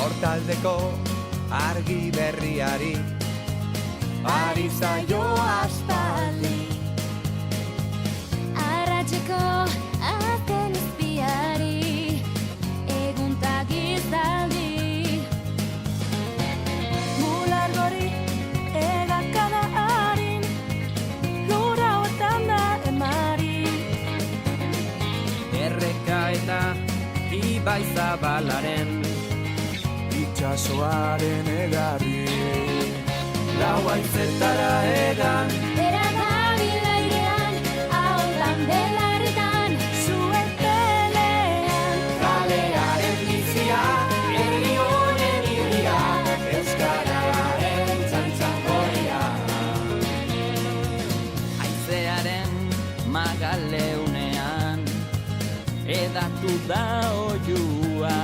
Nortaldeko argi berriari ari zaio aspaldi. Arratseko azken izpiari egun ta gizaldi. Mulargori egakada harin lura hortan da emari. Erreka eta ibai zabalaren Itxasoaren egarri lau haizetara egan Bera gabil airean, ahordan belarretan, suertelean. Kalearen bizia, herri honen irria, euskararen txantxangoria. haizearen magaleunean edatu da oiua.